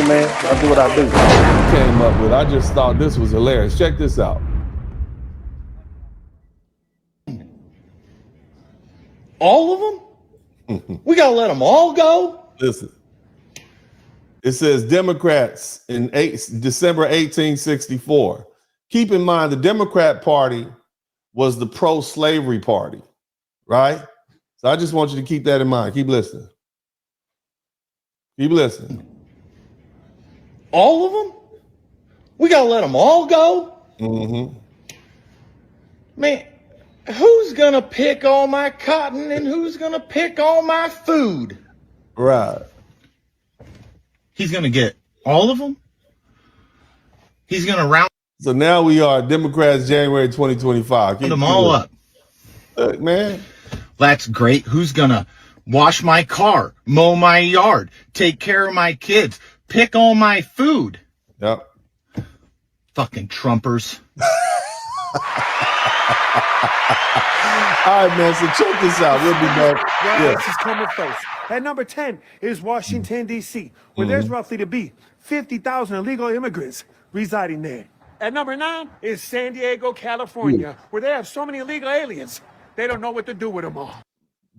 man. I do what I do. Came up with. I just thought this was hilarious. Check this out. All of them? We got to let them all go? Listen. It says Democrats in December 1864. Keep in mind, the Democrat Party was the pro-slavery party, right? So I just want you to keep that in mind. Keep listening. Keep listening. All of them? We got to let them all go? Mm-hmm. Man, who's going to pick all my cotton and who's going to pick all my food? Right. He's going to get all of them? He's going to round So now we are Democrats, January 2025. them all up. Look, man. That's great. Who's going to wash my car, mow my yard, take care of my kids, pick all my food? Yep. Fucking Trumpers. All right, man. So check this out. We'll be back. This is coming first. At number 10 is Washington, D.C., where there's roughly to be 50,000 illegal immigrants residing there. At number 9 is San Diego, California, where they have so many illegal aliens, they don't know what to do with them all.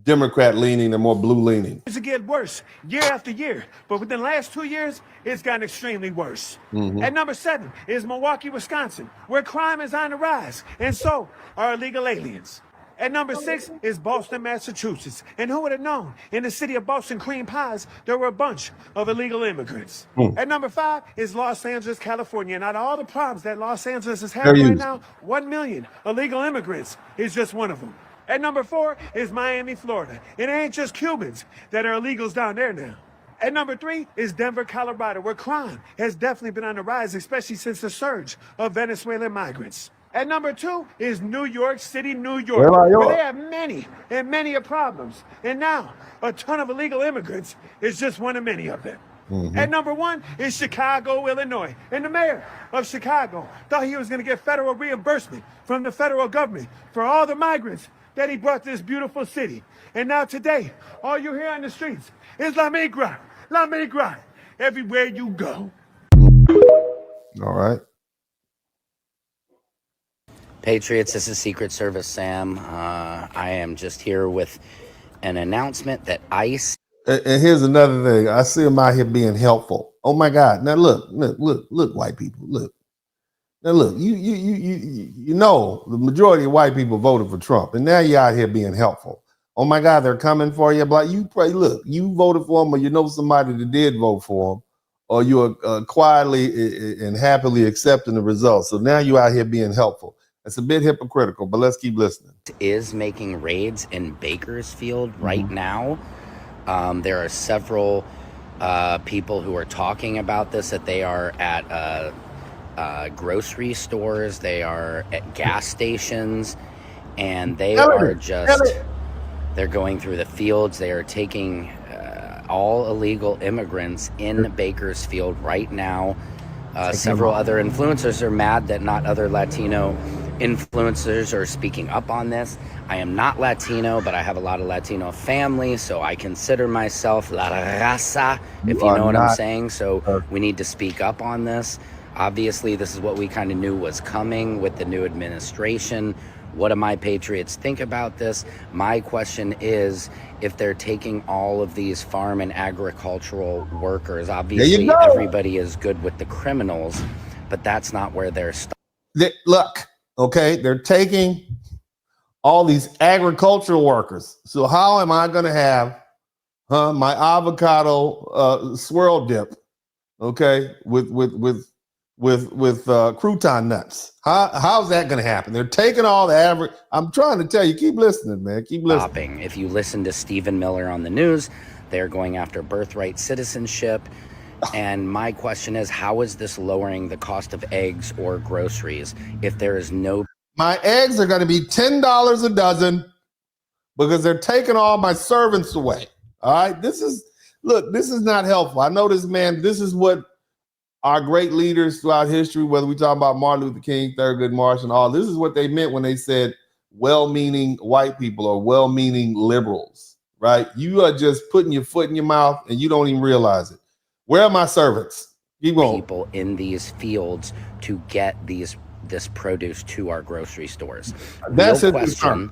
Democrat leaning and more blue leaning. It's get worse year after year, but within the last 2 years, it's gotten extremely worse. At number 7 is Milwaukee, Wisconsin, where crime is on the rise, and so are illegal aliens. At number 6 is Boston, Massachusetts, and who would have known? In the city of Boston cream pies, there were a bunch of illegal immigrants. At number 5 is Los Angeles, California, and out of all the problems that Los Angeles is having right now, 1 million illegal immigrants is just one of them. At number 4 is Miami, Florida. It ain't just Cubans that are illegals down there now. At number 3 is Denver, Colorado, where crime has definitely been on the rise, especially since the surge of Venezuelan migrants. At number 2 is New York City, New York, where they have many problems. And now, a ton of illegal immigrants is just one of many of them. At number 1 is Chicago, Illinois. And the mayor of Chicago thought he was going to get federal reimbursement from the federal government for all the migrants that he brought to this beautiful city. And now today, all you hear on the streets is La Migra, everywhere you go. All right. Patriots, this is Secret Service Sam. I am just here with an announcement that ICE. And here's another thing. I see him out here being helpful. Oh my God! Now look, white people, look. Now look, you know the majority of white people voted for Trump, and now you're out here being helpful. Oh my God, they're coming for you. But you pray. Look, you voted for them, or you know somebody that did vote for them, or you're quietly and happily accepting the results. So now you're out here being helpful. It's a bit hypocritical, but let's keep listening. Is making raids in Bakersfield right now. There are several people who are talking about this, that they are at grocery stores, they are at gas stations, and they are just, they're going through the fields. They are taking all illegal immigrants in Bakersfield right now. Several other influencers are mad that not other Latino influencers are speaking up on this. I am not Latino, but I have a lot of Latino family, so I consider myself La Raza, if you know what I'm saying. So we need to speak up on this. Obviously, this is what we kind of knew was coming with the new administration. What do my Patriots think about this? My question is, if they're taking all of these farm and agricultural workers, obviously everybody is good with the criminals, but that's not where they're Look, okay, they're taking all these agricultural workers. So how am I going to have my avocado swirl dip, okay, with crouton nuts? How's that going to happen? They're taking all the average. I'm trying to tell you, keep listening, man. Keep listening. If you listen to Stephen Miller on the news, they're going after birthright citizenship. And my question is, how is this lowering the cost of eggs or groceries if there is no... My eggs are going to be $10 a dozen because they're taking all my servants away. All right? This is not helpful. I know this, man. This is what our great leaders throughout history, whether we talk about Martin Luther King, Thurgood Marshall, and all, this is what they meant when they said well-meaning white people or well-meaning liberals, right? You are just putting your foot in your mouth and you don't even realize it. Where are my servants? people in these fields to get this produce to our grocery stores. That's Real his question. concern.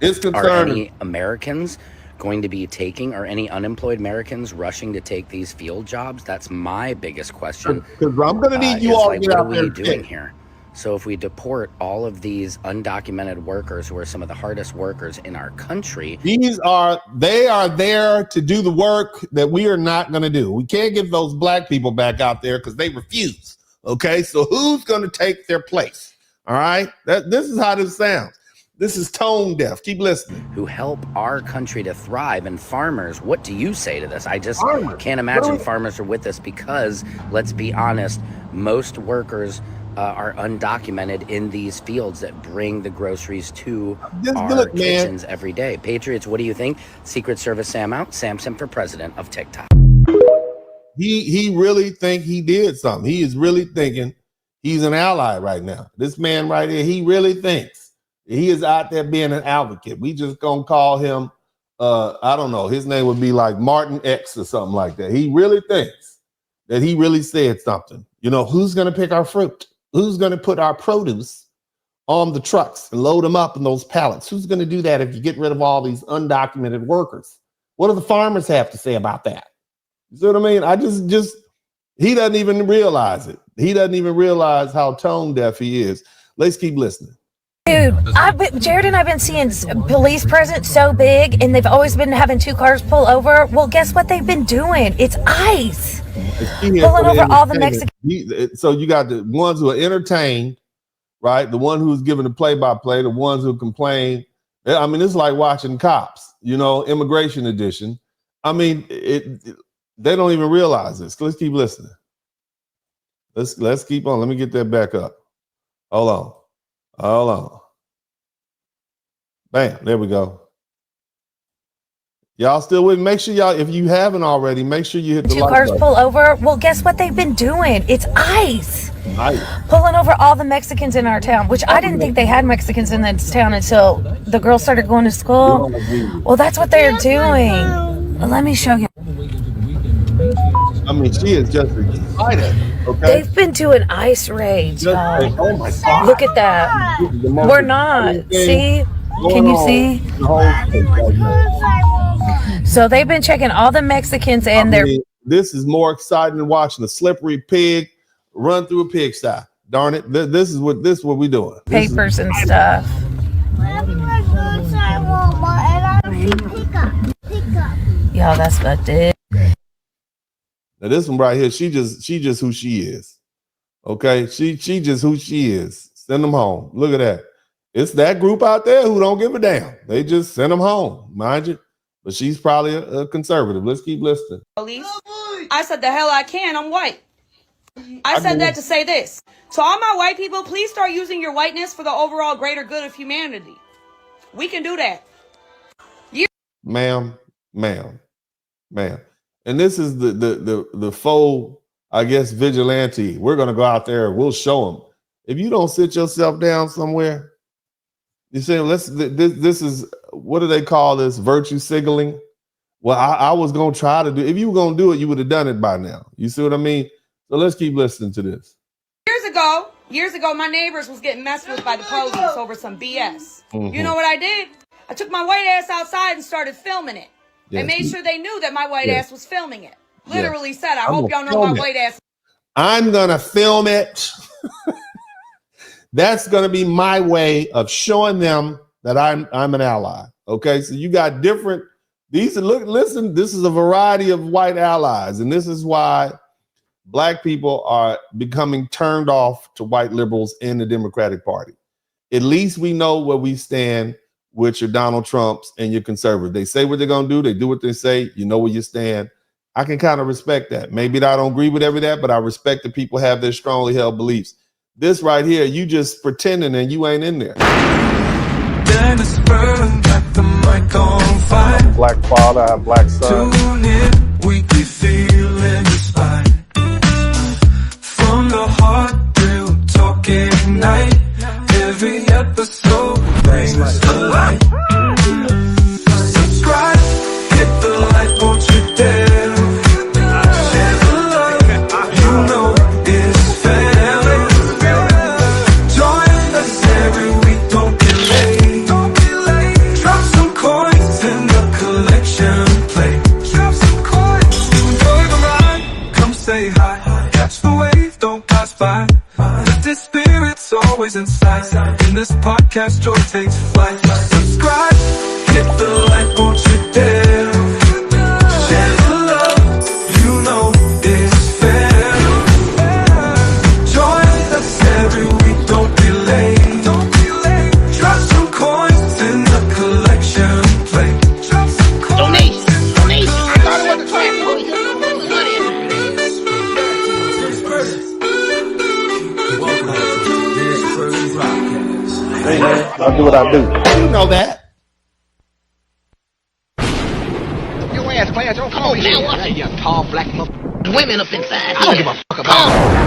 It's Are concerning. any Americans going to be taking, or any unemployed Americans rushing to take these field jobs? That's my biggest question. Because I'm going to need you all to get out there. What are we doing here? So if we deport all of these undocumented workers who are some of the hardest workers in our country, they are there to do the work that we are not going to do. We can't get those black people back out there because they refuse. Okay, so who's going to take their place? All right, this is how this sounds. This is tone deaf. Keep listening. Who help our country to thrive. And farmers, what do you say to this? I just can't imagine farmers are with this, because let's be honest, most workers are undocumented in these fields that bring the groceries to our kitchens every day. Patriots, what do you think? Secret Service Sam out. Samson for president of TikTok. He really think he did something. He is really thinking he's an ally right now. This man right here, he really thinks he is out there being an advocate. We just gonna call him, I don't know, his name would be like Martin X or something like that. He really thinks that he really said something. You know, who's gonna pick our fruit? Who's gonna put our produce on the trucks and load them up in those pallets? Who's gonna do that if you get rid of all these undocumented workers? What do the farmers have to say about that? You see what I mean? He doesn't even realize it. He doesn't even realize how tone deaf he is. Let's keep listening. Dude, Jared and I've been seeing police presence so big, and they've always been having 2 cars pull over. Well, guess what they've been doing? It's ICE. Pulling over all the Mexicans. So you got the ones who are entertained, right? The one who's giving the play-by-play, the ones who complain. I mean, it's like watching Cops, you know, Immigration Edition. I mean, they don't even realize this. Let's keep listening. Let's keep on. Let me get that back up. Hold on. Bam, there we go. Y'all still with me? Make sure y'all, if you haven't already, make sure you hit the 2 like cars button. pull over. Well, guess what they've been doing? It's ICE. Pulling over all the Mexicans in our town, which I didn't think they had Mexicans in this town until the girls started going to school. Well, that's what they're doing. Well, let me show you. I mean, she is just excited. Okay. They've been doing ICE raids, y'all. Oh my God. Look at that. We're not. See? Can you see? So they've been checking all the Mexicans, and this is more exciting than watching a slippery pig run through a pigsty. Darn it. This is what we're doing. Papers and stuff. Y'all, that's what I did. Now this one right here, she just who she is. Okay, she just who she is. Send them home. Look at that. It's that group out there who don't give a damn. They just send them home, mind you. But she's probably a conservative. Let's keep listening. Police. I said the hell I can. I'm white. I said that to say this. So all my white people, please start using your whiteness for the overall greater good of humanity. We can do that. Ma'am. And this is the faux, I guess, vigilante. We're gonna go out there and we'll show them. If you don't sit yourself down somewhere, you say, this is, what do they call this? Virtue signaling. Well, I was gonna try to do, if you were gonna do it, you would have done it by now. You see what I mean? So let's keep listening to this. Years ago, my neighbors was getting messed with by the police over some BS. Mm-hmm. You know what I did? I took my white ass outside and started filming it. Yes. And made sure they knew that my white ass was filming it. Literally said, I I'm hope y'all know my white ass. I'm gonna film it. That's gonna be my way of showing them that I'm an ally. Okay, so you got different. Listen. This is a variety of white allies, and this is why Black people are becoming turned off to white liberals in the Democratic Party. At least we know where we stand with your Donald Trumps and your conservatives. They say what they're going to do. They do what they say. You know where you stand. I can kind of respect that. Maybe I don't agree with every that, but I respect that people have their strongly held beliefs. This right here, you just pretending and you ain't in there. DennisSpurling got the mic on fire. Black father, I have black son. Tune in, weekly feeling inspired. From the heart, real talk ignite. Every episode brings the light. Subscribe, hit the like, won't you dare? Share the love, you know this podcast joy takes flight. Subscribe, hit the like, won't you dare. Share the love, you know it's fair. Join us every week, don't be late. Drop some coins in the collection plate. Donation. I thought it was a trap. Hey man, I'll do what I do. You know that. Your ass, class, don't come over here. You tall black women up inside. I don't give a fuck about